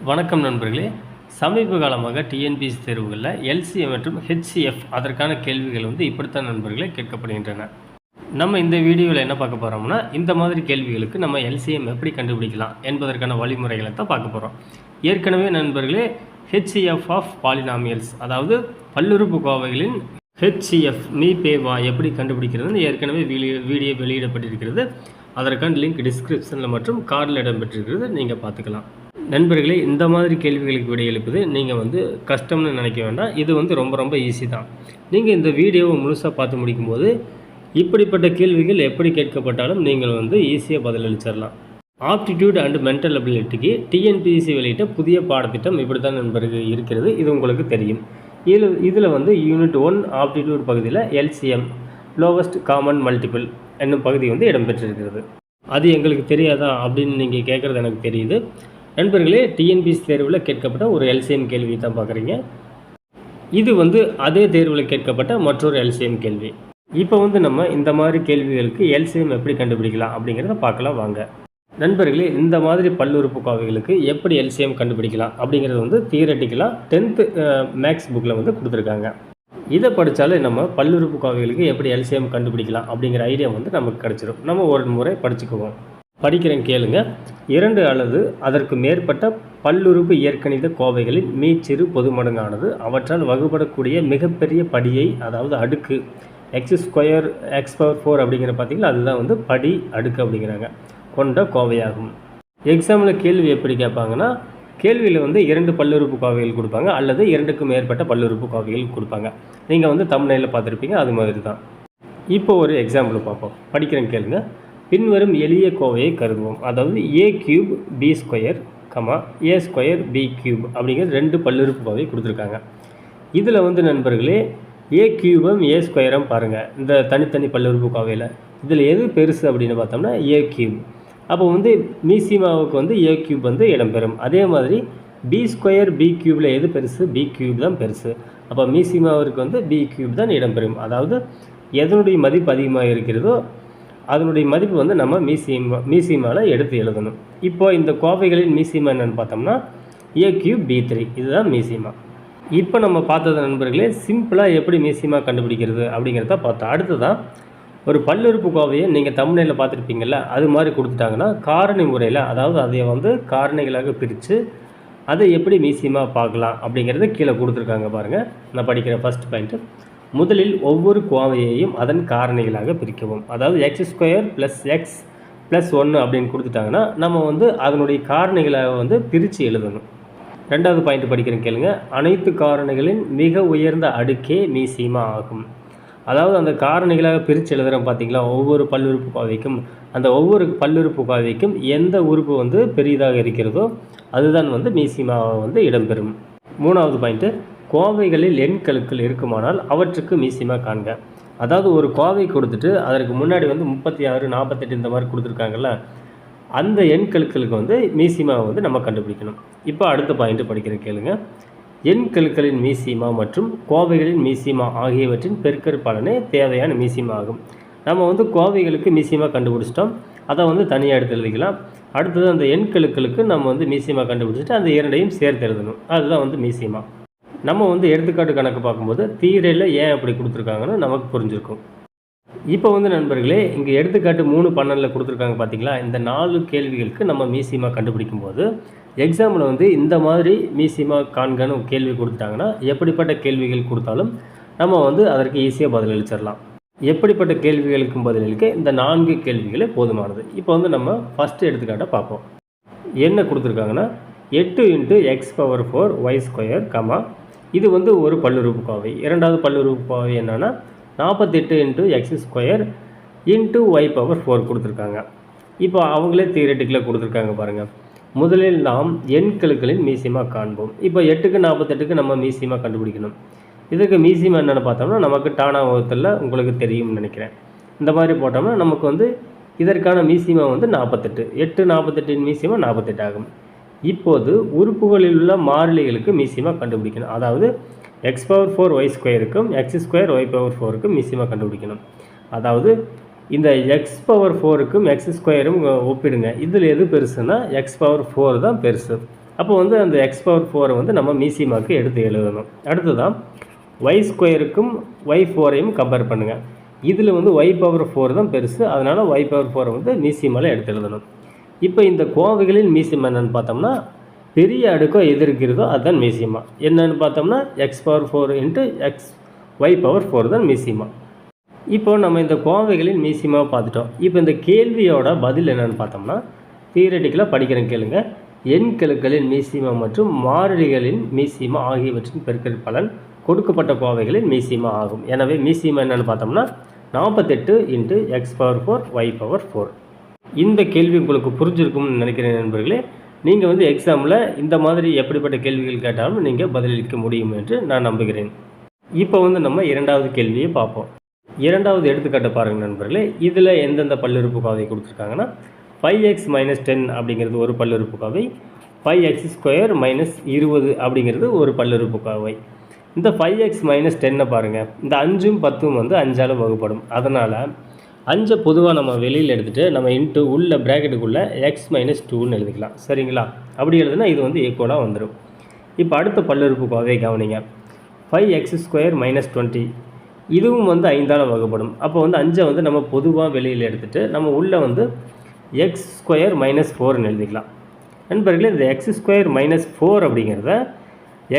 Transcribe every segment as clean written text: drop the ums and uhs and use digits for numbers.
வணக்கம் நண்பர்களே. சமீப காலமாக டிஎன்பிஎஸ்சி தேர்வுகளில் எல்சிஎம் மற்றும் ஹெச்சிஎஃப் அதற்கான கேள்விகள் இப்படித்தான் நண்பர்களே கேட்கப்படுகின்றன. நம்ம இந்த வீடியோவில் என்ன பார்க்க போகிறோம்னா, இந்த மாதிரி கேள்விகளுக்கு நம்ம எல்சிஎம் எப்படி கண்டுபிடிக்கலாம் என்பதற்கான வழிமுறைகளை தான் பார்க்க போகிறோம். ஏற்கனவே நண்பர்களே ஹெச்சிஎஃப் ஆஃப் பாலினாமியல்ஸ், அதாவது பல்லுறுப்புக்கோவைகளின் ஹெச்சிஎஃப் மீபேவா எப்படி கண்டுபிடிக்கிறதுன்னு ஏற்கனவே வீடியோ வெளியிடப்பட்டிருக்கிறது. அதற்கான லிங்க் டிஸ்கிரிப்ஷனில் மற்றும் கார்டில் இடம்பெற்றிருக்கிறது, நீங்கள் பார்த்துக்கலாம். நண்பர்களே, இந்த மாதிரி கேள்விகளுக்கு விடை எழுப்புது நீங்கள் கஷ்டம்னு நினைக்க வேண்டாம். இது ரொம்ப ஈஸி தான். நீங்கள் இந்த வீடியோவை முழுசாக பார்த்து முடிக்கும்போது இப்படிப்பட்ட கேள்விகள் எப்படி கேட்கப்பட்டாலும் நீங்கள் ஈஸியாக பதிலளிச்சிடலாம். ஆப்டிடியூட் அண்ட் மென்டல் அபிலிட்டிக்கு டிஎன்பிஎஸ்சி வெளியிட்ட புதிய பாடத்திட்டம் இப்படி தான் நண்பர்கள் இருக்கிறது. இது உங்களுக்கு தெரியும். இதில் யூனிட் 1 ஆப்டிடியூட் பகுதியில் எல்சிஎம் லோவஸ்ட் காமன் மல்டிபிள் என்னும் பகுதி இடம்பெற்றிருக்கிறது. அது எங்களுக்கு தெரியாதா அப்படின்னு நீங்கள் கேட்குறது எனக்கு தெரியுது. நண்பர்களே, டிஎன்பிஎஸ்சி தேர்வில் கேட்கப்பட்ட ஒரு எல்சிஎம் கேள்வி தான் பார்க்குறீங்க. இது அதே தேர்வில் கேட்கப்பட்ட மற்றொரு எல்சிஎம் கேள்வி. இப்போ நம்ம இந்த மாதிரி கேள்விகளுக்கு எல்சிஎம் எப்படி கண்டுபிடிக்கலாம் அப்படிங்கிறத பார்க்கலாம் வாங்க. நண்பர்களே, இந்த மாதிரி பல்லுறுப்புக்கோவைகளுக்கு எப்படி எல்சிஎம் கண்டுபிடிக்கலாம் அப்படிங்கிறது தியரட்டிக்கலாக 10th மேக்ஸ் புக்கில் கொடுத்துருக்காங்க. இதை படித்தாலே நம்ம பல்லுறுப்புக்கோவைகளுக்கு எப்படி எல்சிஎம் கண்டுபிடிக்கலாம் அப்படிங்கிற ஐடியா நமக்கு கிடச்சிடும். நம்ம ஒரு முறை படிச்சுக்குவோம். படிக்கிறேன் கேளுங்க. 2 அல்லது அதற்கு மேற்பட்ட பல்லுறுப்பு இயற்கணித கோவைகளின் மீச்சிறு பொதுமடங்கானது அவற்றால் வகுப்படக்கூடிய மிகப்பெரிய படியை, அதாவது அடுக்கு x² x⁴ அப்படிங்கிற பார்த்தீங்களா, அதுதான் படி அடுக்கு அப்படிங்கிறாங்க, கொண்ட கோவையாகும். எக்ஸாமில் கேள்வி எப்படி கேட்பாங்கன்னா, கேள்வியில் 2 பல்லுறுப்பு கோவைகள் கொடுப்பாங்க அல்லது 2க்கு மேற்பட்ட பல்லுறுப்பு கோவைகள் கொடுப்பாங்க. நீங்கள் தம்ப்நெயிலில் பார்த்துருப்பீங்க, அது மாதிரி தான். இப்போ ஒரு எக்ஸாம்பிள் பார்ப்போம். படிக்கிறேன் கேளுங்க. பின்வரும் எளிய கோவையை கருதுவோம். அதாவது a³ b² a² b³ அப்படிங்கிற 2 பல்லுறுப்பு கோவை கொடுத்துருக்காங்க. இதில் நண்பர்களே a³ a² பாருங்கள். இந்த தனித்தனி பல்லுறுப்பு கோவையில் இதில் எது பெருசு அப்படின்னு பார்த்தோம்னா a³. அப்போ மீசிமாவுக்கு a³ இடம்பெறும். அதே மாதிரி b² b³ எது பெருசு? b³ தான் பெருசு. அப்போ மீசிமாவிற்கு b³ தான் இடம்பெறும். அதாவது எதனுடைய மதிப்பு அதிகமாக இருக்கிறதோ அதனுடைய மதிப்பு நம்ம மீசிமாவில் எடுத்து எழுதணும். இப்போ இந்த கோவைகளின் மீசிமா என்னென்னு பார்த்தோம்னா a³ b3, இதுதான் மீசிமா. இப்போ நம்ம பார்த்தது நண்பர்களே சிம்பிளாக எப்படி மீசிமா கண்டுபிடிக்கிறது அப்படிங்கிறத பார்த்தோம். அடுத்ததான் ஒரு பல்லுறுப்பு கோவையை நீங்கள் தம்ப்நெயிலில் பார்த்துருப்பீங்கள்ல, அது மாதிரி கொடுத்துட்டாங்கன்னா காரணி முறையில், அதாவது அதை காரணிகளாக பிரித்து அதை எப்படி மீசிமா பார்க்கலாம் அப்படிங்கிறத கீழே கொடுத்துருக்காங்க பாருங்கள். நான் படிக்கிற ஃபஸ்ட் பாயிண்ட்டு, முதலில் ஒவ்வொரு கோவையையும் அதன் காரணிகளாக பிரிக்கவும். அதாவது x² + x + 1 அப்படின்னு கொடுத்துட்டாங்கன்னா நம்ம அதனுடைய காரணிகளை பிரித்து எழுதணும். 2வது பாயிண்ட் படிக்கிறேன் கேளுங்க. அனைத்து காரணிகளின் மிக உயர்ந்த அடுக்கே மீசிமா ஆகும். அதாவது அந்த காரணிகளாக பிரித்து எழுதுகிறோம் பார்த்தீங்களா, ஒவ்வொரு பல்லுறுப்பு கோவைக்கும் அந்த ஒவ்வொரு பல்லுறுப்பு கோவைக்கும் எந்த உறுப்பு பெரியதாக இருக்கிறதோ அதுதான் மீசிமாவை இடம்பெறும். 3வது பாயிண்ட்டு, கோவைகளில் எண்கெழுக்கள் இருக்குமானால் அவற்றுக்கு மீசிமா காண்க. அதாவது ஒரு கோவை கொடுத்துட்டு அதற்கு முன்னாடி 36 48 இந்த மாதிரி கொடுத்துருக்காங்கல்ல, அந்த எண்கெழுக்களுக்கு மீசிமாவை நம்ம கண்டுபிடிக்கணும். இப்போ அடுத்த பாயிண்ட்டு படிக்கிற கேளுங்க. எண்கெழுக்களின் மீசிமா மற்றும் கோவைகளின் மீசிமா ஆகியவற்றின் பெருக்கற் பலனே தேவையான மீசிமா ஆகும். நம்ம கோவைகளுக்கு மீசிமா கண்டுபிடிச்சிட்டோம், அதை தனியாக எடுத்து எழுதிக்கலாம். அடுத்தது அந்த எண்கெழுக்களுக்கு நம்ம மீசிமா கண்டுபிடிச்சிட்டு அந்த 2ஐயும் சேர்த்து எழுதணும். அதுதான் மீசிமா. நம்ம எடுத்துக்காட்டு கணக்கு பார்க்கும்போது தீரையில் ஏன் அப்படி கொடுத்துருக்காங்கன்னு நமக்கு புரிஞ்சிருக்கும். இப்போ நண்பர்களே, இங்கே எடுத்துக்காட்டு 3.12 கொடுத்துருக்காங்க பார்த்தீங்களா, இந்த 4 கேள்விகளுக்கு நம்ம மீசிமா கண்டுபிடிக்கும்போது எக்ஸாமில் இந்த மாதிரி மீசிமா காண்கன்னு கேள்வி கொடுத்துட்டாங்கன்னா எப்படிப்பட்ட கேள்விகள் கொடுத்தாலும் நம்ம அதற்கு ஈஸியாக பதிலளிச்சிடலாம். எப்படிப்பட்ட கேள்விகளுக்கும் பதிலளிக்க இந்த 4 கேள்விகளே போதுமானது. இப்போ நம்ம ஃபஸ்ட்டு எடுத்துக்காட்டை பார்ப்போம். என்ன கொடுத்துருக்காங்கன்னா 8 × x⁴ y², இது ஒரு பல்லுறுப்பு கோவை. 2வது பல்லுறுப்பு கோவை என்னன்னா 48 × x² × y⁴ கொடுத்துருக்காங்க. இப்போ அவங்களே தியரட்டிக்கலாக கொடுத்துருக்காங்க பாருங்கள். முதலில் நாம் எண்கெழுக்களின் மீசிமா காண்போம். இப்போ 8க்கு 48க்கு நம்ம மீசிமா கண்டுபிடிக்கணும். இதுக்கு மீசிமா என்னென்னு பார்த்தோம்னா நமக்கு டானா வகுத்தில் உங்களுக்கு தெரியும்னு நினைக்கிறேன். இந்த மாதிரி போட்டோம்னா நமக்கு இதற்கான மீசிமா 48. 8 48 மீசிமா 48 ஆகும். இப்போது உறுப்புகளில் உள்ள மாறிலிகளுக்கு மீசிமா கண்டுபிடிக்கணும். அதாவது x⁴ y²க்கும் x² y⁴ மீசிமா கண்டுபிடிக்கணும். அதாவது இந்த x⁴ x²ம் ஒப்பிடுங்க. இதில் எது பெருசுன்னா x⁴ தான் பெருசு. அப்போ வந்து அந்த எக்ஸ் பவர் 4 வந்து நம்ம மீசிமாவுக்கு எடுத்து எழுதணும். அடுத்ததான் ஒய் ஸ்கொயருக்கும் ஒய் 4ஐயும் கம்பேர் பண்ணுங்கள். இதில் வந்து ஒய் பவர் 4 தான் பெருசு, அதனால் ஒய் பவர் 4 வந்து மீசிமாவில் எடுத்து எழுதணும். இப்போ இந்த கோவைகளின் மீசிமா என்னென்னு பார்த்தோம்னா பெரிய அடுக்கோ எது இருக்கிறதோ அதுதான் மீசிமா. என்னென்னு பார்த்தோம்னா X power 4 into X Y power 4 தான் மீசிமா. இப்போ நம்ம இந்த கோவைகளின் மீசிமாவை பார்த்துட்டோம். இப்போ இந்த கேள்வியோட பதில் என்னென்னு பார்த்தோம்னா தியரட்டிக்கலாக படிக்கிறேன் கேளுங்க. எண்கெழுக்களின் மீசிமா மற்றும் மாறிலிகளின் மீசிமா ஆகியவற்றின் பெருக்கல் பலன் கொடுக்கப்பட்ட கோவைகளின் மீசிமா ஆகும். எனவே மீசிமா என்னென்னு பார்த்தோம்னா 48 into X power 4 Y power 4. இந்த கேள்வி உங்களுக்கு புரிஞ்சிருக்கும்னு நினைக்கிறேன் நண்பர்களே. நீங்கள் வந்து எக்ஸாமில் இந்த மாதிரி எப்படிப்பட்ட கேள்விகள் கேட்டாலும் நீங்கள் பதிலளிக்க முடியும் என்று நான் நம்புகிறேன். இப்போ வந்து நம்ம இரண்டாவது கேள்வியை பார்ப்போம். இரண்டாவது எடுத்துக்காட்டை பாருங்கள் நண்பர்களே. இதில் எந்தெந்த பல்லுறுப்புக்கோவை கொடுத்துருக்காங்கன்னா 5x - 10 அப்படிங்கிறது ஒரு பல்லுறுப்புக்கோவை, 5x² - 20 அப்படிங்கிறது ஒரு பல்லுறுப்புக்கோவை. இந்த 5x - 10 பாருங்கள், இந்த 5ம் 10ம் வந்து 5ஆல் வகுப்படும். அதனால் 5 பொதுவாக நம்ம வெளியில் எடுத்துகிட்டு நம்ம இன்ட்டு உள்ள ப்ராக்கெட்டுக்குள்ளே x - 2ன்னு எழுதிக்கலாம். சரிங்களா? அப்படி எழுதுனா இது வந்து ஈக்குவலாக வந்துடும். இப்போ அடுத்த பல்லுறுப்புக்கோவை கவனிங்க. 5x² - 20 இதுவும் வந்து 5ஆல் வகுப்படும். அப்போ வந்து 5ஐ வந்து நம்ம பொதுவாக வெளியில் எடுத்துகிட்டு நம்ம உள்ளே வந்து x² - 4ன்னு எழுதிக்கலாம். நண்பர்களே, இந்த x² - 4 அப்படிங்கிறத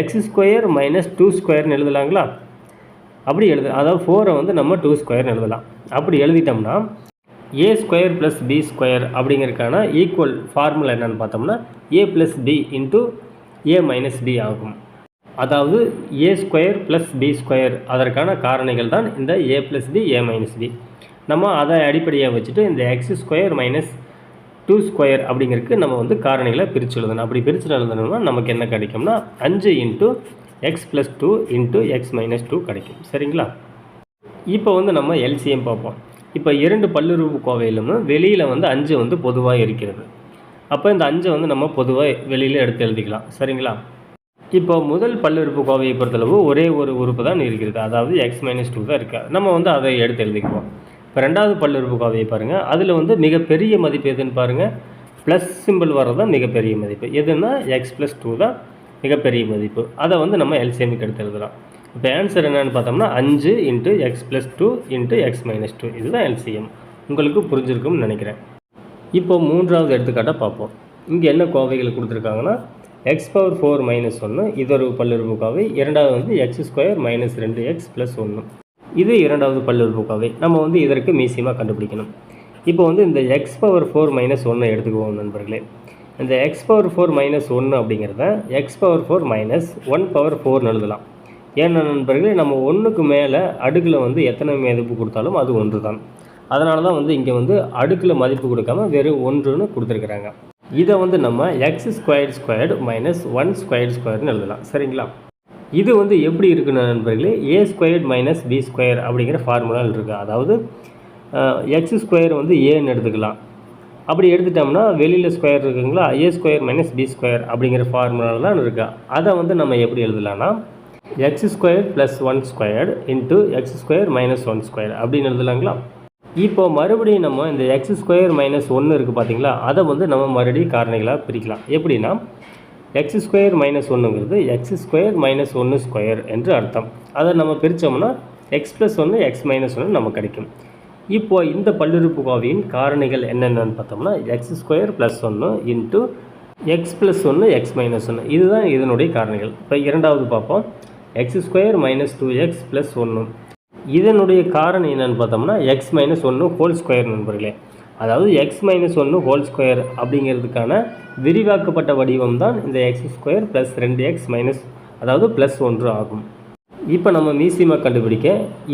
x² - 2² எழுதலாங்களா? அப்படி அதாவது 4ஐ வந்து நம்ம 2² எழுதலாம். அப்படி எழுதிட்டோம்னா a² + b² அப்படிங்கிறதுக்கான ஈக்குவல் ஃபார்முலா என்னென்னு பார்த்தோம்னா a + b into a - b ஆகும். அதாவது a² + b² அதற்கான காரணிகள் தான் இந்த a + b a - b. நம்ம அதை அடிப்படையாக வச்சுட்டு இந்த x² - 2² அப்படிங்கிறதுக்கு நம்ம வந்து காரணிகளை பிரித்து எழுதணும். அப்படி பிரித்து எழுதணும்னா நமக்கு என்ன கிடைக்கும்னா 5 இன்ட்டு x + 2 இன்ட்டு x - 2 கிடைக்கும். சரிங்களா? இப்போ வந்து நம்ம எல்சிஎம் பார்ப்போம். இப்போ இரண்டு பல்லுறுப்புக்கோவையிலும் வெளியில் வந்து 5 வந்து பொதுவாக இருக்கிறது. அப்போ இந்த 5 வந்து நம்ம பொதுவாக வெளியில் எடுத்து எழுதிக்கலாம். சரிங்களா? இப்போ முதல் பல்லுறுப்புக்கோவையை பொறுத்தளவு ஒரே ஒரு உறுப்பு தான் இருக்கிறது, அதாவது x - 2 தான் இருக்குது. நம்ம வந்து அதை எடுத்து எழுதிக்குவோம். இப்போ ரெண்டாவது பல்லுறுப்புக்கோவையை பாருங்கள். அதில் வந்து மிகப்பெரிய மதிப்பு எதுன்னு பாருங்கள். ப்ளஸ் சிம்பிள் வர்றது தான் மிகப்பெரிய மதிப்பு. எதுன்னா x + 2 தான் மிகப்பெரிய மதிப்பு. அதை வந்து நம்ம எல்சிஎம்க்கு எடுத்து எழுதலாம். இப்போ ஆன்சர் என்னென்னு பார்த்தோம்னா 5 இன்ட்டு x + 2 இன்ட்டு x - 2 இதுதான் எல்சிஎம். உங்களுக்கு புரிஞ்சிருக்கும்னு நினைக்கிறேன். இப்போ மூன்றாவது எடுத்துக்காட்டாக பார்ப்போம். இங்கே என்ன கோவைகள் கொடுத்துருக்காங்கன்னா x பவர் 4 - 1 இது ஒரு பல்லுறுப்புக்கோவை. இரண்டாவது வந்து x² - 2x + 1 இது இரண்டாவது பல்லுறுப்புக்கோவை. நம்ம வந்து இதற்கு மீசிமா கண்டுபிடிக்கணும். இப்போ வந்து இந்த x பவர் 4 - 1 எடுத்துக்குவோம் நண்பர்களே. இந்த x பவர் 4 - 1 அப்படிங்கிறத x பவர் 4 - 1 பவர் 4ன்னு எழுதலாம். ஏன்னா நண்பர்களே, நம்ம 1க்கு மேலே அடுக்கில் வந்து எத்தனை மதிப்பு கொடுத்தாலும் அது 1 தான். அதனால தான் வந்து இங்கே வந்து அடுக்கில் மதிப்பு கொடுக்காம வெறும் 1ன்னு கொடுத்துருக்குறாங்க. இதை வந்து நம்ம x² - 1² எழுதலாம். சரிங்களா? இது வந்து எப்படி இருக்குன்னு நண்பர்களே, a² - b² அப்படிங்கிற ஃபார்முலாவில் இருக்குது. அதாவது x² வந்து ஏன்னு எடுத்துக்கலாம். அப்படி எடுத்துட்டோம்னா வெளியில் ஸ்கொயர் இருக்குங்களா, a² - b² அப்படிங்கிற ஃபார்முலாலாம் இருக்குது. அதை வந்து நம்ம எப்படி எழுதலாம்னா x² + 1² இன்ட்டு x² - 1² அப்படின்னு எழுதலாங்களா? இப்போ மறுபடியும் நம்ம இந்த x² - 1 இருக்குது பார்த்தீங்களா, அதை வந்து நம்ம மறுபடியும் காரணிகளாக பிரிக்கலாம். எப்படின்னா x² - 1ங்கிறது x² - 1² என்று அர்த்தம். அதை நம்ம பிரித்தோம்னா x + 1 x - 1 நமக்கு கிடைக்கும். இப்போது இந்த பல்லுறுப்புக்கோவையின் காரணிகள் என்னென்னு பார்த்தோம்னா x² + 1 இன்ட்டு x + 1 x - 1 இதுதான் இதனுடைய காரணிகள். இப்போ இரண்டாவது பார்ப்போம். x² - 2x + 1 இதனுடைய காரணி என்னென்னு பார்த்தோம்னா x - 1 ஹோல் ஸ்கொயர் நண்பர்களே. அதாவது x - 1 ஹோல் ஸ்கொயர் அப்படிங்கிறதுக்கான விரிவாக்கப்பட்ட வடிவம் தான் இந்த x² + 2x அதாவது +1 ஆகும். இப்போ நம்ம மீசிமா கண்டுபிடிக்க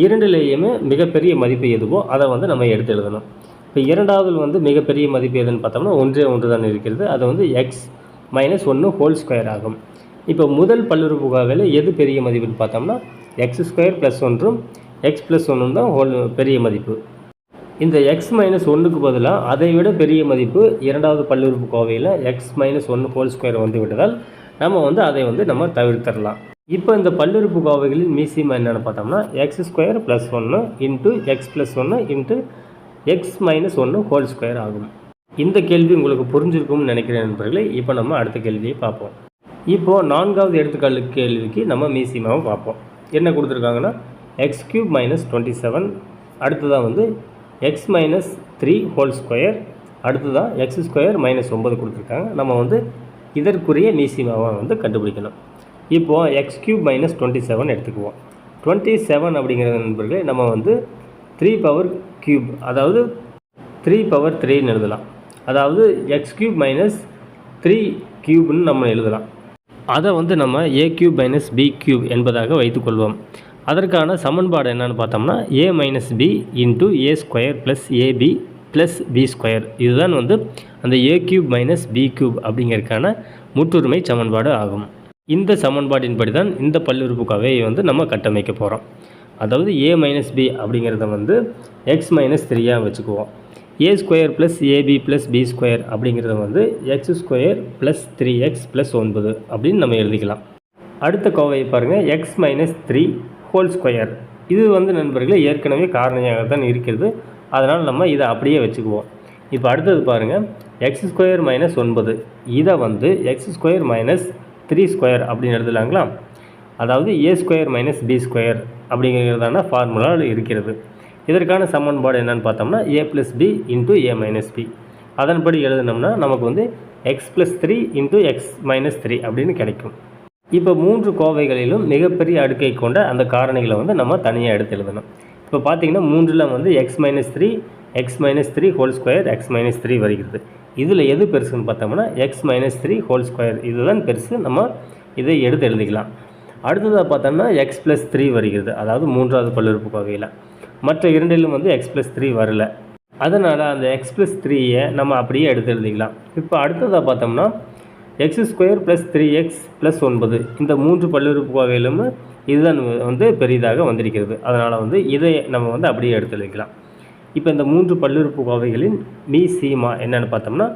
இரண்டுலேயுமே மிகப்பெரிய மதிப்பு எதுவோ அதை வந்து நம்ம எடுத்து எழுதணும். இப்போ இரண்டாவது வந்து மிகப்பெரிய மதிப்பு எதுன்னு பார்த்தோம்னா 1 தான் இருக்கிறது. அது வந்து x - 1 ஹோல் ஸ்கொயர் ஆகும். இப்போ முதல் பல்லுறுப்புக்கோவையில் எது பெரிய மதிப்புன்னு பார்த்தோம்னா x² + 1ம் x + 1 தான் பெரிய மதிப்பு. இந்த x - 1க்கு பதிலாக அதை விட பெரிய மதிப்பு இரண்டாவது பல்லுறுப்புக்கோவையில் x - 1 ஹோல் ஸ்கொயர் வந்து விட்டதால் நம்ம வந்து அதை வந்து நம்ம தவிர்த்திடலாம். இப்போ இந்த பல்லுறுப்புக்கோவைகளின் மீசிமா என்னென்னு பார்த்தோம்னா x² + 1 into x + 1 into x - 1 whole square ஆகும். இந்த கேள்வி உங்களுக்கு புரிஞ்சிருக்கும்னு நினைக்கிறேன் நண்பர்களே. இப்போ நம்ம அடுத்த கேள்வியை பார்ப்போம். இப்போது நான்காவது எடுத்துக்காட்டு கேள்விக்கு நம்ம மீசிமாவை பார்ப்போம். என்ன கொடுத்துருக்காங்கன்னா x³ - 27, அடுத்ததாக வந்து x - 3 ஹோல் ஸ்கொயர், அடுத்ததாக x² - 9 கொடுத்துருக்காங்க. நம்ம வந்து இதற்குரிய மீசிமாவை வந்து கண்டுபிடிக்கணும். இப்போது x³ - 27 எடுத்துக்குவோம். 27 அப்படிங்கிற நண்பர்களே நம்ம வந்து 3³ அதாவது 3/3ன்னு எழுதலாம். அதாவது x³ - 3³ நம்ம எழுதலாம். அதை வந்து நம்ம a³ - b³ என்பதாக வைத்துக்கொள்வோம். அதற்கான சமன்பாடு என்னன்னு பார்த்தோம்னா a - b × a² + ab + b². இதுதான் வந்து அந்த a³ - b³ அப்படிங்கிறதுக்கான முற்றுரிமை சமன்பாடு ஆகும். இந்த சமன்பாட்டின்படி தான் இந்த பல்லுறுப்புக்கோவையை வந்து நம்ம கட்டமைக்க போகிறோம். அதாவது a - b அப்படிங்கிறத வந்து x - 3 வச்சுக்குவோம். a² + ab + b² அப்படிங்கிறத வந்து x² + 3x + 9 அப்படின்னு நம்ம எழுதிக்கலாம். அடுத்த கோவையை பாருங்கள், x - 3 ஹோல் ஸ்கொயர். இது வந்து நண்பர்களே ஏற்கனவே காரணியாக தான் இருக்கிறது. அதனால் நம்ம இதை அப்படியே வச்சுக்குவோம். இப்போ அடுத்தது பாருங்கள், x² - 9 இதை வந்து x² - 3² அப்படின்னு எழுதலாங்களா? அதாவது a² - b² அப்படிங்கிறதான ஃபார்முலாவில் இருக்கிறது. இதற்கான சமன்பாடு என்னென்னு பார்த்தோம்னா a + b × a - b. அதன்படி எழுதினோம்னா நமக்கு வந்து x + 3 × x - 3 அப்படின்னு கிடைக்கும். இப்போ 3 கோவைகளிலும் மிகப்பெரிய அடுக்கை கொண்ட அந்த காரணிகளை வந்து நம்ம தனியாக எடுத்து எழுதணும். இப்போ பார்த்தீங்கன்னா 3ல் வந்து x - 3 x - 3 whole square x - 3 வருகிறது. இதில் எது பெருசுன்னு பார்த்தோம்னா x - 3 ஹோல் ஸ்கொயர் இதுதான் பெருசு. நம்ம இதை எடுத்து எழுதிக்கலாம். அடுத்ததாக பார்த்தோம்னா x + 3 வருகிறது. அதாவது 3வது பல்லுறுப்புக்கோவையில். மற்ற இரண்டிலும் வந்து x + 3 வரல. அதனால் அந்த x + 3யை நம்ம அப்படியே எடுத்து எழுதிக்கலாம். இப்போ அடுத்ததாக பார்த்தோம்னா x² + 3x + 9 இந்த 3 பல்லுறுப்புக்கோவையிலும் இதுதான் வந்து பெரிதாக வந்திருக்கிறது. அதனால் வந்து இதை நம்ம வந்து அப்படியே எடுத்து எழுதிக்கலாம். இப்போ இந்த 3 பல்லுறுப்புக்கோவைகளின் மீசிமா என்னென்னு பார்த்தோம்னா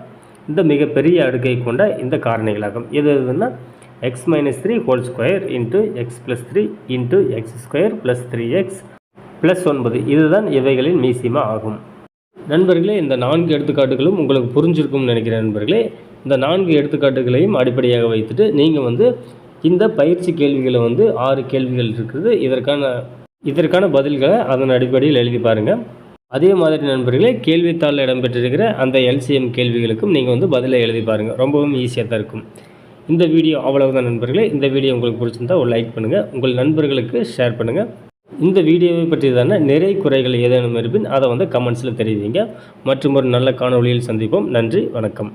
இந்த மிகப்பெரிய அடுக்கை கொண்ட இந்த காரணிகளாகும். எது எதுன்னா x - 3 whole square × x + 3 × x² + 3x + 9 இதுதான் இவைகளின் மீசிமா ஆகும். நண்பர்களே, இந்த 4 எடுத்துக்காட்டுகளும் உங்களுக்கு புரிஞ்சிருக்கும்னு நினைக்கிறேன். நண்பர்களே, இந்த 4 எடுத்துக்காட்டுகளையும் அடிப்படையாக வைத்துட்டு நீங்கள் வந்து இந்த பயிற்சி கேள்விகளை வந்து 6 கேள்விகள் இருக்குது. இதற்கான பதில்களை அதன் அடிப்படையில் எழுதி பாருங்கள். அதே மாதிரி நண்பர்களே, கேள்வித்தாளில் இடம்பெற்றிருக்கிற அந்த LCM கேள்விகளுக்கும் நீங்கள் வந்து பதிலை எழுதி பாருங்கள். ரொம்பவும் ஈஸியாக தான் இருக்கும். இந்த வீடியோ அவ்வளவுதான் நண்பர்களே. இந்த வீடியோ உங்களுக்கு பிடிச்சிருந்தால் ஒரு லைக் பண்ணுங்கள், உங்கள் நண்பர்களுக்கு ஷேர் பண்ணுங்கள். இந்த வீடியோவை பற்றியதான நிறை குறைகள் ஏதேனும் இருப்பின் அதை வந்து கமெண்ட்ஸில் தெரிவிங்க. மற்றும் ஒரு நல்ல காணொளியில் சந்திப்போம். நன்றி, வணக்கம்.